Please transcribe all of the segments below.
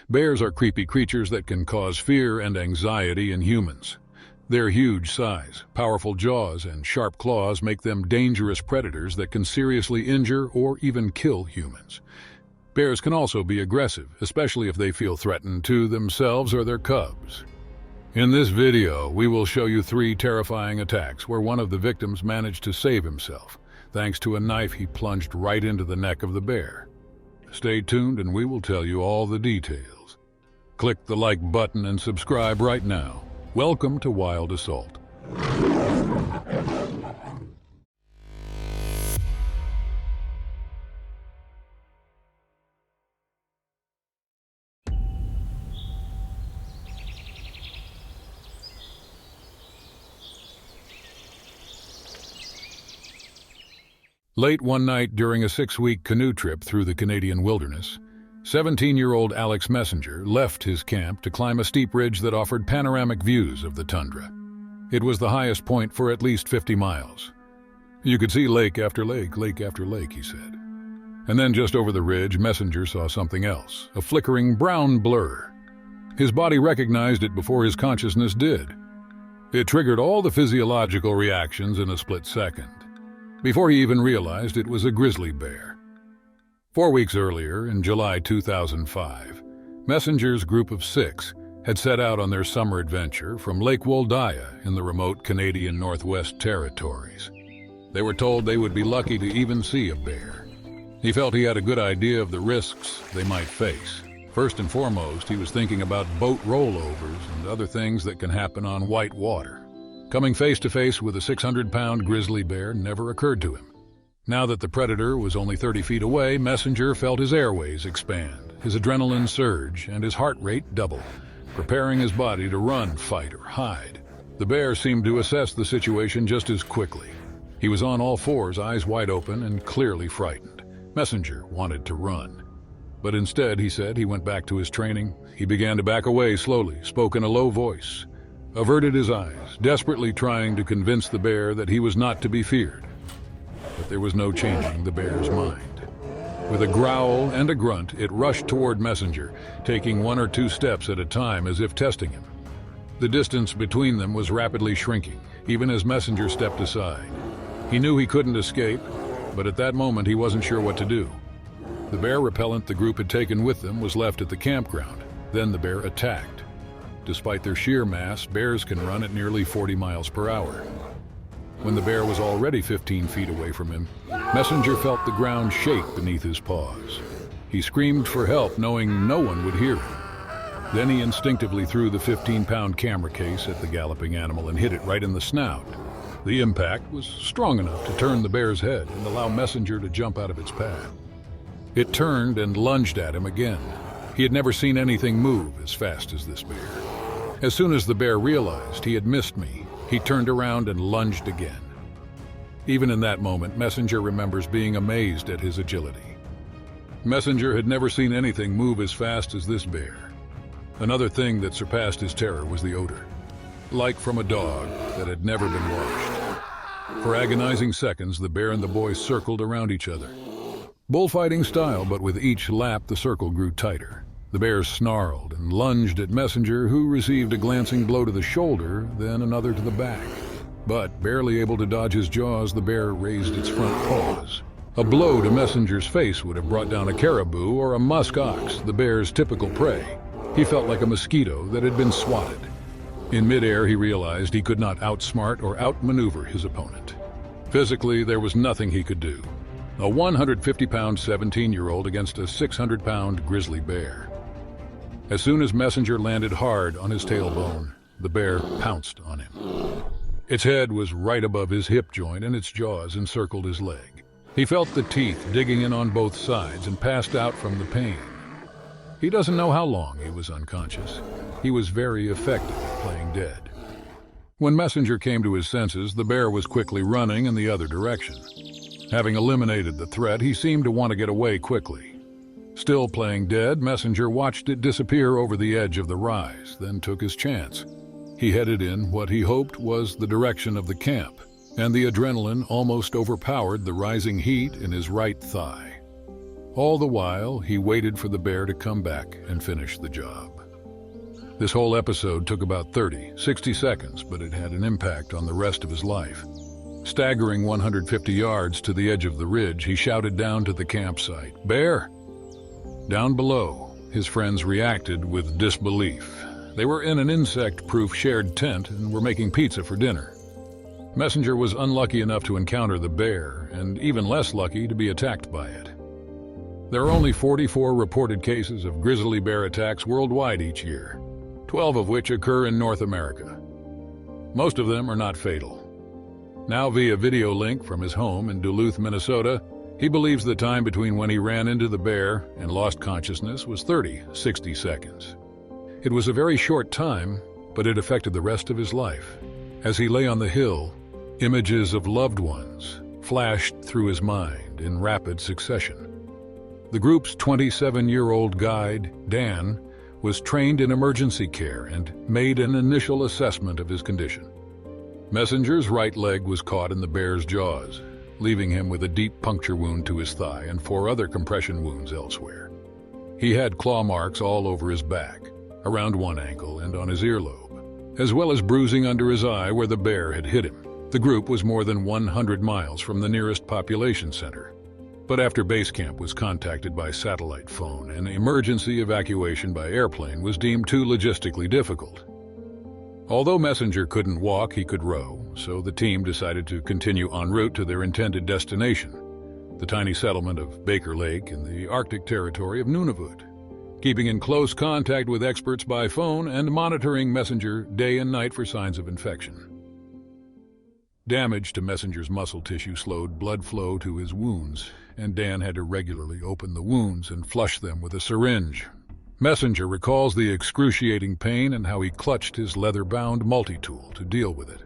Bears are creepy creatures that can cause fear and anxiety in humans. Their huge size, powerful jaws, and sharp claws make them dangerous predators that can seriously injure or even kill humans. Bears can also be aggressive, especially if they feel threatened to themselves or their cubs. In this video, we will show you 3 terrifying attacks where one of the victims managed to save himself, thanks to a knife he plunged right into the neck of the bear. Stay tuned and we will tell you all the details. Click the like button and subscribe right now. Welcome to Wild Assault. Late one night during a 6-week canoe trip through the Canadian wilderness, 17-year-old Alex Messenger left his camp to climb a steep ridge that offered panoramic views of the tundra. It was the highest point for at least 50 miles. You could see lake after lake, lake after lake, he said. And then just over the ridge, Messenger saw something else, a flickering brown blur. His body recognized it before his consciousness did. It triggered all the physiological reactions in a split second. Before he even realized it was a grizzly bear. 4 weeks earlier, in July 2005, Messenger's group of 6 had set out on their summer adventure from Lake Waldaya in the remote Canadian Northwest Territories. They were told they would be lucky to even see a bear. He felt he had a good idea of the risks they might face. First and foremost, he was thinking about boat rollovers and other things that can happen on white water. Coming face to face with a 600-pound grizzly bear never occurred to him. Now that the predator was only 30 feet away, Messenger felt his airways expand, his adrenaline surge, and his heart rate double, preparing his body to run, fight, or hide. The bear seemed to assess the situation just as quickly. He was on all fours, eyes wide open, and clearly frightened. Messenger wanted to run. But instead, he said, he went back to his training. He began to back away slowly, spoke in a low voice, averted his eyes, desperately trying to convince the bear that he was not to be feared. But there was no changing the bear's mind. With a growl and a grunt, it rushed toward Messenger, taking 1 or 2 steps at a time as if testing him. The distance between them was rapidly shrinking, even as Messenger stepped aside. He knew he couldn't escape, but at that moment he wasn't sure what to do. The bear repellent the group had taken with them was left at the campground. Then the bear attacked. Despite their sheer mass, bears can run at nearly 40 miles per hour. When the bear was already 15 feet away from him, Messenger felt the ground shake beneath his paws. He screamed for help, knowing no one would hear him. Then he instinctively threw the 15-pound camera case at the galloping animal and hit it right in the snout. The impact was strong enough to turn the bear's head and allow Messenger to jump out of its path. It turned and lunged at him again. He had never seen anything move as fast as this bear. As soon as the bear realized he had missed me, he turned around and lunged again. Even in that moment, Messenger remembers being amazed at his agility. Messenger had never seen anything move as fast as this bear. Another thing that surpassed his terror was the odor, like from a dog that had never been washed. For agonizing seconds, the bear and the boy circled around each other. Bullfighting style, but with each lap the circle grew tighter. The bear snarled and lunged at Messenger, who received a glancing blow to the shoulder, then another to the back. But, barely able to dodge his jaws, the bear raised its front paws. A blow to Messenger's face would have brought down a caribou or a musk ox, the bear's typical prey. He felt like a mosquito that had been swatted. In midair, he realized he could not outsmart or outmaneuver his opponent. Physically, there was nothing he could do. A 150-pound 17-year-old against a 600-pound grizzly bear. As soon as Messenger landed hard on his tailbone, the bear pounced on him. Its head was right above his hip joint and its jaws encircled his leg. He felt the teeth digging in on both sides and passed out from the pain. He doesn't know how long he was unconscious. He was very effective at playing dead. When Messenger came to his senses, the bear was quickly running in the other direction. Having eliminated the threat, he seemed to want to get away quickly. Still playing dead, Messenger watched it disappear over the edge of the rise, then took his chance. He headed in what he hoped was the direction of the camp, and the adrenaline almost overpowered the rising heat in his right thigh. All the while, he waited for the bear to come back and finish the job. This whole episode took about 60 seconds, but it had an impact on the rest of his life. Staggering 150 yards to the edge of the ridge, he shouted down to the campsite, "Bear!" Down below, his friends reacted with disbelief. They were in an insect-proof shared tent and were making pizza for dinner. Messenger was unlucky enough to encounter the bear, and even less lucky to be attacked by it. There are only 44 reported cases of grizzly bear attacks worldwide each year, 12 of which occur in North America. Most of them are not fatal. Now via video link from his home in Duluth, Minnesota, he believes the time between when he ran into the bear and lost consciousness was 60 seconds. It was a very short time, but it affected the rest of his life. As he lay on the hill, images of loved ones flashed through his mind in rapid succession. The group's 27-year-old guide, Dan, was trained in emergency care and made an initial assessment of his condition. Messenger's right leg was caught in the bear's jaws, leaving him with a deep puncture wound to his thigh and 4 other compression wounds elsewhere. He had claw marks all over his back, around one ankle and on his earlobe, as well as bruising under his eye where the bear had hit him. The group was more than 100 miles from the nearest population center. But after base camp was contacted by satellite phone, an emergency evacuation by airplane was deemed too logistically difficult. Although Messenger couldn't walk, he could row, so the team decided to continue en route to their intended destination, the tiny settlement of Baker Lake in the Arctic territory of Nunavut, keeping in close contact with experts by phone and monitoring Messenger day and night for signs of infection. Damage to Messenger's muscle tissue slowed blood flow to his wounds, and Dan had to regularly open the wounds and flush them with a syringe. Messenger recalls the excruciating pain and how he clutched his leather-bound multi-tool to deal with it.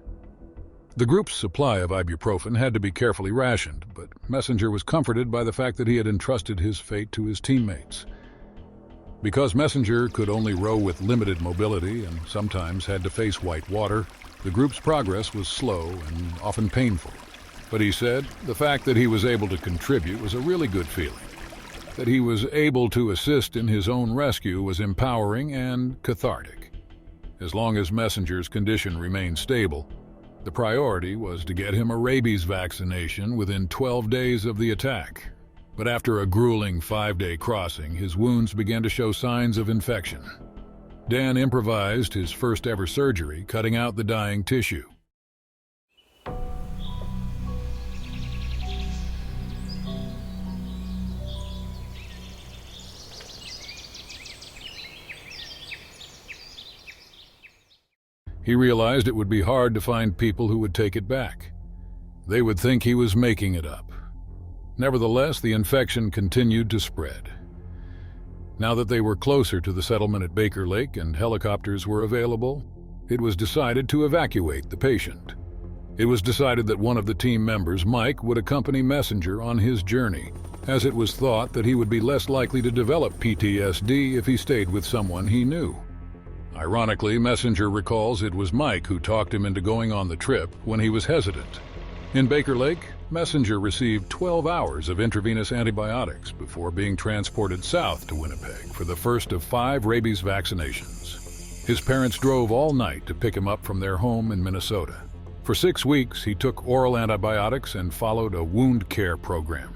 The group's supply of ibuprofen had to be carefully rationed, but Messenger was comforted by the fact that he had entrusted his fate to his teammates. Because Messenger could only row with limited mobility and sometimes had to face white water, the group's progress was slow and often painful. But he said the fact that he was able to contribute was a really good feeling. That he was able to assist in his own rescue was empowering and cathartic. As long as Messenger's condition remained stable, the priority was to get him a rabies vaccination within 12 days of the attack. But after a grueling 5-day crossing, his wounds began to show signs of infection. Dan improvised his first ever surgery, cutting out the dying tissue. He realized it would be hard to find people who would take it back. They would think he was making it up. Nevertheless, the infection continued to spread. Now that they were closer to the settlement at Baker Lake and helicopters were available, it was decided to evacuate the patient. It was decided that one of the team members, Mike, would accompany Messenger on his journey, as it was thought that he would be less likely to develop PTSD if he stayed with someone he knew. Ironically, Messenger recalls it was Mike who talked him into going on the trip when he was hesitant. In Baker Lake, Messenger received 12 hours of intravenous antibiotics before being transported south to Winnipeg for the first of 5 rabies vaccinations. His parents drove all night to pick him up from their home in Minnesota. For 6 weeks, he took oral antibiotics and followed a wound care program.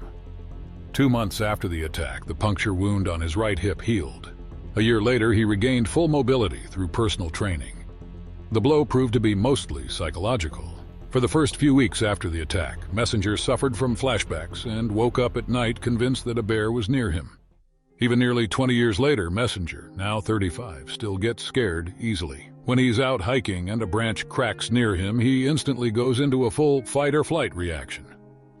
2 months after the attack, the puncture wound on his right hip healed. A year later, he regained full mobility through personal training. The blow proved to be mostly psychological. For the first few weeks after the attack, Messenger suffered from flashbacks and woke up at night convinced that a bear was near him. Even nearly 20 years later, Messenger, now 35, still gets scared easily. When he's out hiking and a branch cracks near him, he instantly goes into a full fight-or-flight reaction.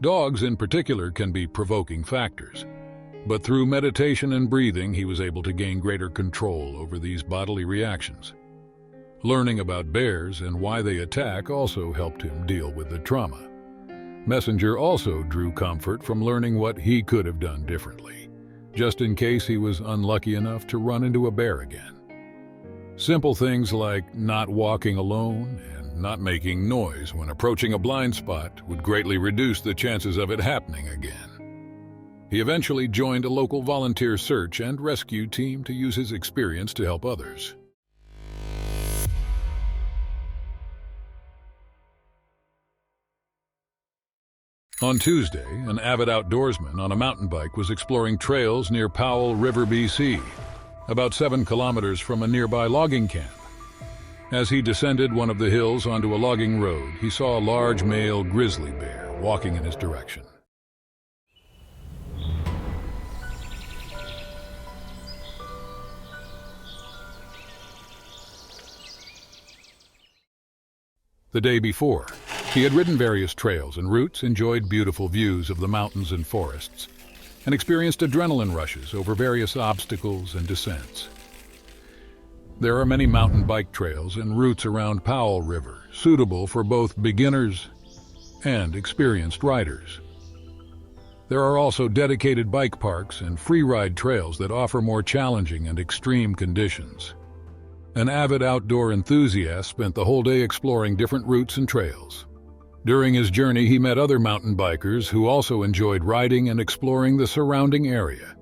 Dogs, in particular, can be provoking factors. But through meditation and breathing, he was able to gain greater control over these bodily reactions. Learning about bears and why they attack also helped him deal with the trauma. Messenger also drew comfort from learning what he could have done differently, just in case he was unlucky enough to run into a bear again. Simple things like not walking alone and not making noise when approaching a blind spot would greatly reduce the chances of it happening again. He eventually joined a local volunteer search and rescue team to use his experience to help others. On Tuesday, an avid outdoorsman on a mountain bike was exploring trails near Powell River, BC, about 7 kilometers from a nearby logging camp. As he descended one of the hills onto a logging road, he saw a large male grizzly bear walking in his direction. The day before, he had ridden various trails and routes, enjoyed beautiful views of the mountains and forests, and experienced adrenaline rushes over various obstacles and descents. There are many mountain bike trails and routes around Powell River, suitable for both beginners and experienced riders. There are also dedicated bike parks and free-ride trails that offer more challenging and extreme conditions. An avid outdoor enthusiast spent the whole day exploring different routes and trails. During his journey, he met other mountain bikers who also enjoyed riding and exploring the surrounding area.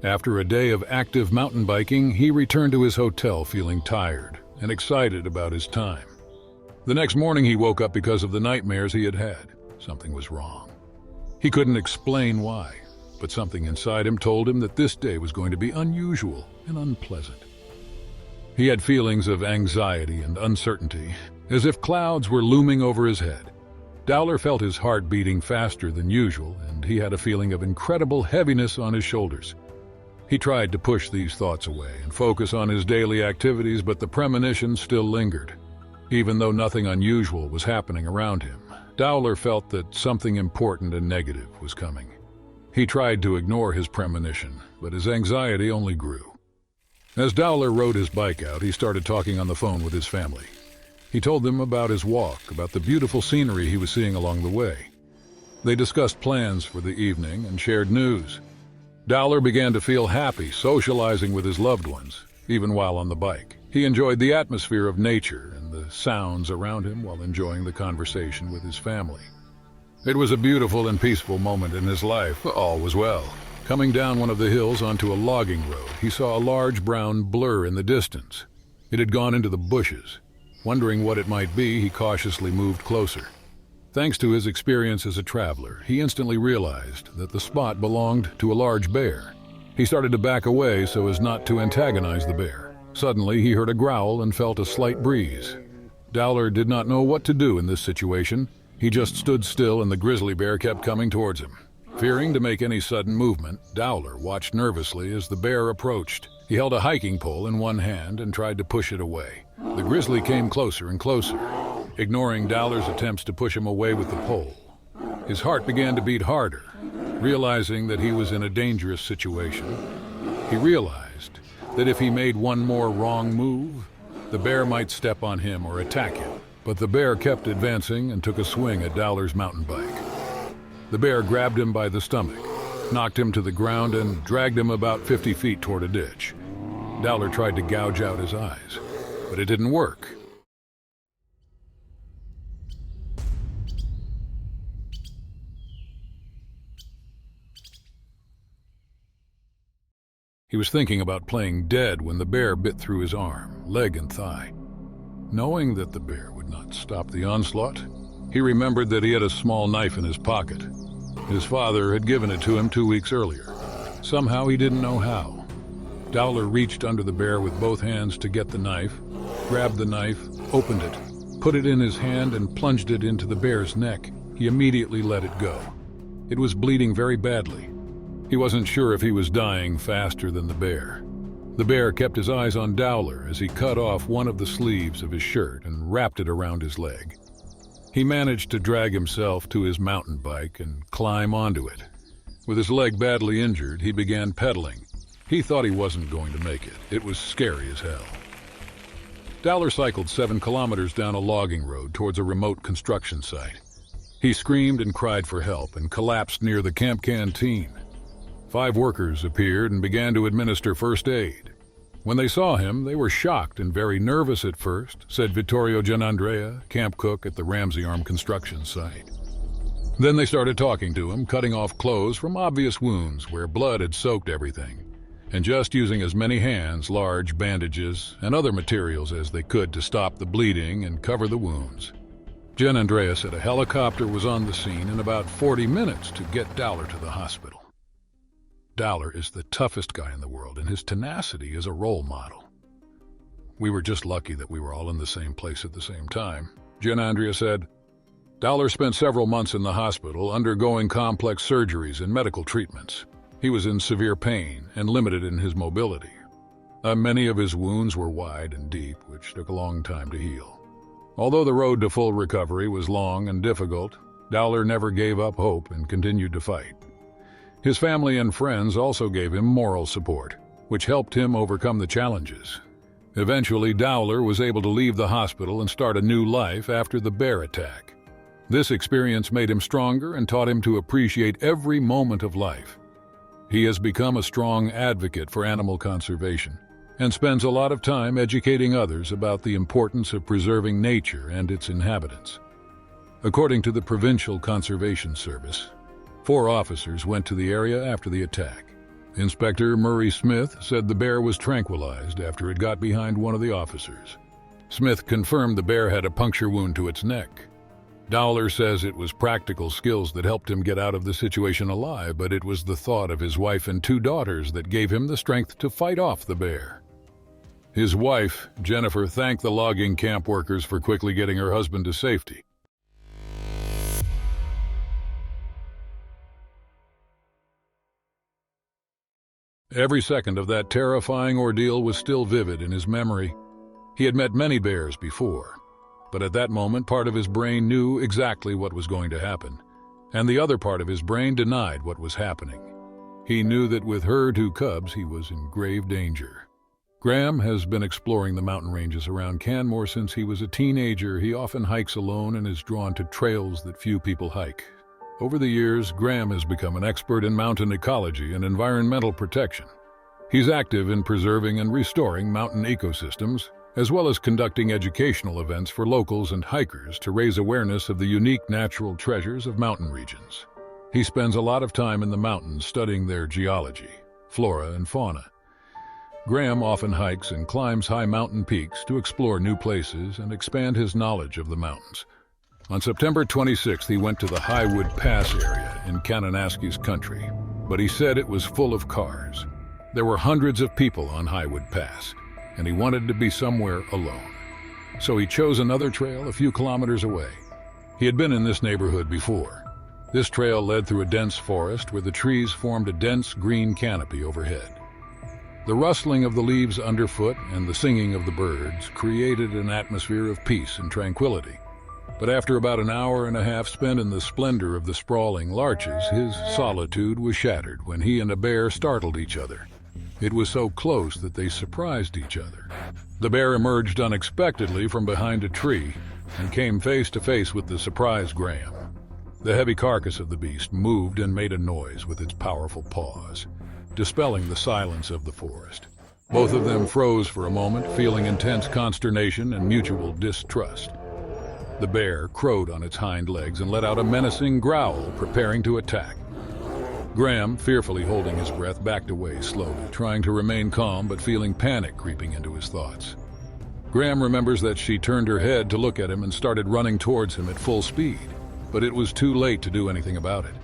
After a day of active mountain biking, he returned to his hotel feeling tired and excited about his time. The next morning, he woke up because of the nightmares he had had. Something was wrong. He couldn't explain why, but something inside him told him that this day was going to be unusual and unpleasant. He had feelings of anxiety and uncertainty, as if clouds were looming over his head. Dowler felt his heart beating faster than usual, and he had a feeling of incredible heaviness on his shoulders. He tried to push these thoughts away and focus on his daily activities, but the premonition still lingered. Even though nothing unusual was happening around him, Dowler felt that something important and negative was coming. He tried to ignore his premonition, but his anxiety only grew. As Dowler rode his bike out, he started talking on the phone with his family. He told them about his walk, about the beautiful scenery he was seeing along the way. They discussed plans for the evening and shared news. Dowler began to feel happy socializing with his loved ones, even while on the bike. He enjoyed the atmosphere of nature and the sounds around him while enjoying the conversation with his family. It was a beautiful and peaceful moment in his life. All was well. Coming down one of the hills onto a logging road, he saw a large brown blur in the distance. It had gone into the bushes. Wondering what it might be, he cautiously moved closer. Thanks to his experience as a traveler, he instantly realized that the spot belonged to a large bear. He started to back away so as not to antagonize the bear. Suddenly, he heard a growl and felt a slight breeze. Dowler did not know what to do in this situation. He just stood still and the grizzly bear kept coming towards him. Fearing to make any sudden movement, Dowler watched nervously as the bear approached. He held a hiking pole in one hand and tried to push it away. The grizzly came closer and closer, ignoring Dowler's attempts to push him away with the pole. His heart began to beat harder. Realizing that he was in a dangerous situation, he realized that if he made one more wrong move, the bear might step on him or attack him. But the bear kept advancing and took a swing at Dowler's mountain bike. The bear grabbed him by the stomach, knocked him to the ground, and dragged him about 50 feet toward a ditch. Dowler tried to gouge out his eyes, but it didn't work. He was thinking about playing dead when the bear bit through his arm, leg, and thigh. Knowing that the bear would not stop the onslaught, he remembered that he had a small knife in his pocket. His father had given it to him 2 weeks earlier. Somehow he didn't know how. Dowler reached under the bear with both hands to get the knife, grabbed the knife, opened it, put it in his hand, and plunged it into the bear's neck. He immediately let it go. It was bleeding very badly. He wasn't sure if he was dying faster than the bear. The bear kept his eyes on Dowler as he cut off one of the sleeves of his shirt and wrapped it around his leg. He managed to drag himself to his mountain bike and climb onto it. With his leg badly injured, he began pedaling. He thought he wasn't going to make it. It was scary as hell. Dowler cycled 7 kilometers down a logging road towards a remote construction site. He screamed and cried for help and collapsed near the camp canteen. 5 workers appeared and began to administer first aid. When they saw him, they were shocked and very nervous at first, said Vittorio Gianandrea, camp cook at the Ramsey Arm construction site. Then they started talking to him, cutting off clothes from obvious wounds where blood had soaked everything, and just using as many hands, large bandages, and other materials as they could to stop the bleeding and cover the wounds. Jen Andrea said a helicopter was on the scene in about 40 minutes to get Dowler to the hospital. Dowler is the toughest guy in the world, and his tenacity is a role model. "We were just lucky that we were all in the same place at the same time," Jen Andrea said. Dowler spent several months in the hospital undergoing complex surgeries and medical treatments. He was in severe pain and limited in his mobility. Many of his wounds were wide and deep, which took a long time to heal. Although the road to full recovery was long and difficult, Dowler never gave up hope and continued to fight. His family and friends also gave him moral support, which helped him overcome the challenges. Eventually, Dowler was able to leave the hospital and start a new life after the bear attack. This experience made him stronger and taught him to appreciate every moment of life. He has become a strong advocate for animal conservation and spends a lot of time educating others about the importance of preserving nature and its inhabitants. According to the Provincial Conservation Service, 4 officers went to the area after the attack. Inspector Murray Smith said the bear was tranquilized after it got behind one of the officers. Smith confirmed the bear had a puncture wound to its neck. Dowler says it was practical skills that helped him get out of the situation alive, but it was the thought of his wife and 2 daughters that gave him the strength to fight off the bear. His wife, Jennifer, thanked the logging camp workers for quickly getting her husband to safety. Every second of that terrifying ordeal was still vivid in his memory. He had met many bears before, but at that moment part of his brain knew exactly what was going to happen, and the other part of his brain denied what was happening. He knew that with her 2 cubs he was in grave danger. Graham has been exploring the mountain ranges around Canmore since he was a teenager. He often hikes alone and is drawn to trails that few people hike. Over the years, Graham has become an expert in mountain ecology and environmental protection. He's active in preserving and restoring mountain ecosystems, as well as conducting educational events for locals and hikers to raise awareness of the unique natural treasures of mountain regions. He spends a lot of time in the mountains studying their geology, flora, and fauna. Graham often hikes and climbs high mountain peaks to explore new places and expand his knowledge of the mountains. On September 26th, he went to the Highwood Pass area in Kananaskis country, but he said it was full of cars. There were hundreds of people on Highwood Pass, and he wanted to be somewhere alone. So he chose another trail a few kilometers away. He had been in this neighborhood before. This trail led through a dense forest where the trees formed a dense green canopy overhead. The rustling of the leaves underfoot and the singing of the birds created an atmosphere of peace and tranquility. But after about an hour and a half spent in the splendor of the sprawling larches, his solitude was shattered when he and a bear startled each other. It was so close that they surprised each other. The bear emerged unexpectedly from behind a tree and came face to face with the surprised Graham. The heavy carcass of the beast moved and made a noise with its powerful paws, dispelling the silence of the forest. Both of them froze for a moment, feeling intense consternation and mutual distrust. The bear crowed on its hind legs and let out a menacing growl, preparing to attack. Graham, fearfully holding his breath, backed away slowly, trying to remain calm but feeling panic creeping into his thoughts. Graham remembers that she turned her head to look at him and started running towards him at full speed, but it was too late to do anything about it.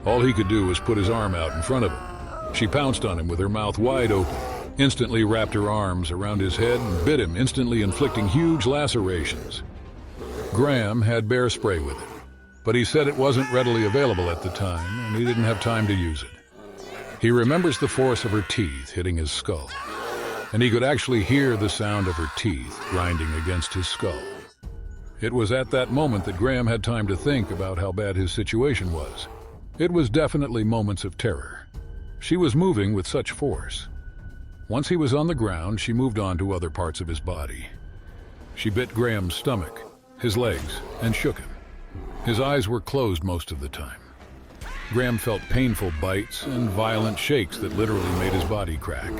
All he could do was put his arm out in front of him. She pounced on him with her mouth wide open, instantly wrapped her arms around his head and bit him, instantly inflicting huge lacerations. Graham had bear spray with him, but he said it wasn't readily available at the time and he didn't have time to use it. He remembers the force of her teeth hitting his skull, and he could actually hear the sound of her teeth grinding against his skull. It was at that moment that Graham had time to think about how bad his situation was. It was definitely moments of terror. She was moving with such force. Once he was on the ground, she moved on to other parts of his body. She bit Graham's stomach, his legs, and shook him. His eyes were closed most of the time. Graham felt painful bites and violent shakes that literally made his body crack.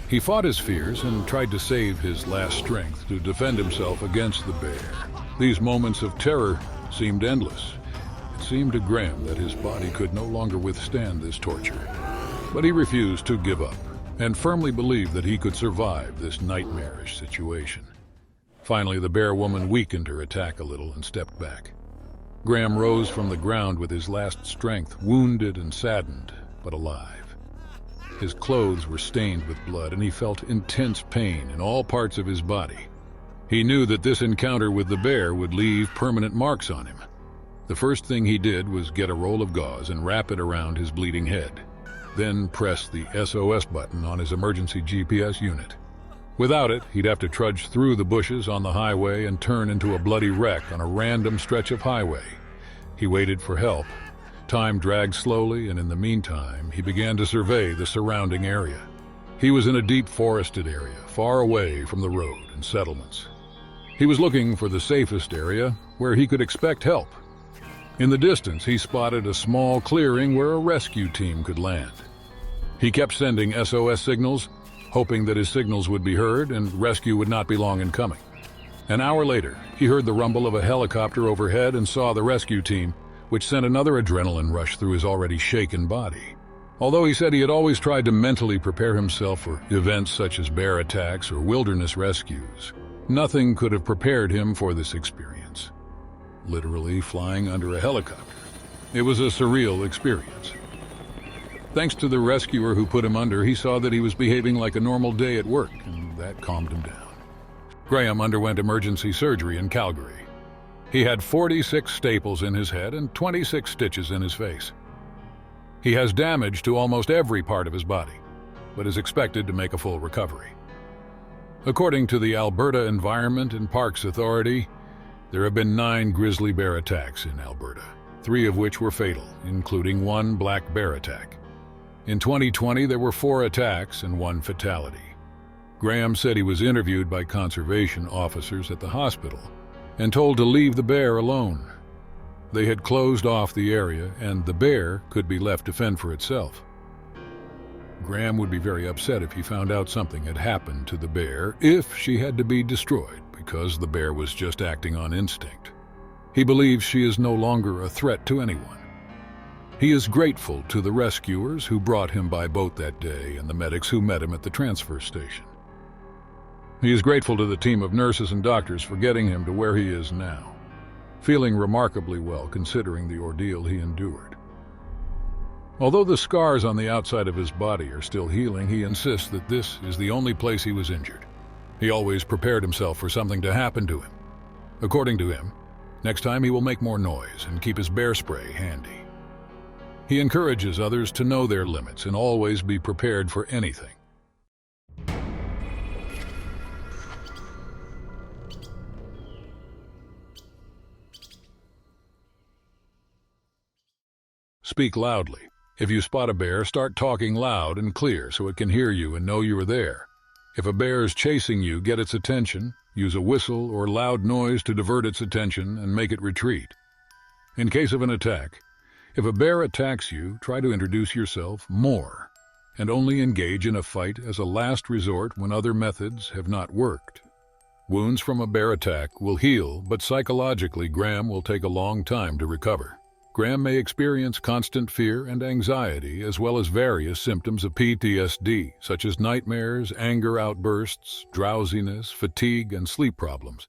He fought his fears and tried to save his last strength to defend himself against the bear. These moments of terror seemed endless. It seemed to Graham that his body could no longer withstand this torture. But he refused to give up and firmly believed that he could survive this nightmarish situation. Finally, the bear woman weakened her attack a little and stepped back. Graham rose from the ground with his last strength, wounded and saddened, but alive. His clothes were stained with blood, and he felt intense pain in all parts of his body. He knew that this encounter with the bear would leave permanent marks on him. The first thing he did was get a roll of gauze and wrap it around his bleeding head, then press the SOS button on his emergency GPS unit. Without it, he'd have to trudge through the bushes on the highway and turn into a bloody wreck on a random stretch of highway. He waited for help. Time dragged slowly, and in the meantime, he began to survey the surrounding area. He was in a deep forested area, far away from the road and settlements. He was looking for the safest area where he could expect help. In the distance, he spotted a small clearing where a rescue team could land. He kept sending SOS signals, hoping that his signals would be heard and rescue would not be long in coming. An hour later, he heard the rumble of a helicopter overhead and saw the rescue team, which sent another adrenaline rush through his already shaken body. Although he said he had always tried to mentally prepare himself for events such as bear attacks or wilderness rescues, nothing could have prepared him for this experience. Literally flying under a helicopter. It was a surreal experience. Thanks to the rescuer who put him under, he saw that he was behaving like a normal day at work, and that calmed him down. Graham underwent emergency surgery in Calgary. He had 46 staples in his head and 26 stitches in his face. He has damage to almost every part of his body, but is expected to make a full recovery. According to the Alberta Environment and Parks Authority, there have been 9 grizzly bear attacks in Alberta, 3 of which were fatal, including 1 black bear attack. In 2020, there were 4 attacks and 1 fatality. Graham said he was interviewed by conservation officers at the hospital and told to leave the bear alone. They had closed off the area, and the bear could be left to fend for itself. Graham would be very upset if he found out something had happened to the bear, if she had to be destroyed because the bear was just acting on instinct. He believes she is no longer a threat to anyone. He is grateful to the rescuers who brought him by boat that day and the medics who met him at the transfer station. He is grateful to the team of nurses and doctors for getting him to where he is now, feeling remarkably well considering the ordeal he endured. Although the scars on the outside of his body are still healing, he insists that this is the only place he was injured. He always prepared himself for something to happen to him. According to him, next time he will make more noise and keep his bear spray handy. He encourages others to know their limits and always be prepared for anything. Speak loudly. If you spot a bear, start talking loud and clear so it can hear you and know you are there. If a bear is chasing you, get its attention, use a whistle or loud noise to divert its attention and make it retreat. In case of an attack, if a bear attacks you, try to introduce yourself more and only engage in a fight as a last resort when other methods have not worked. Wounds from a bear attack will heal, but psychologically, Graham will take a long time to recover. Graham may experience constant fear and anxiety, as well as various symptoms of PTSD, such as nightmares, anger outbursts, drowsiness, fatigue, and sleep problems.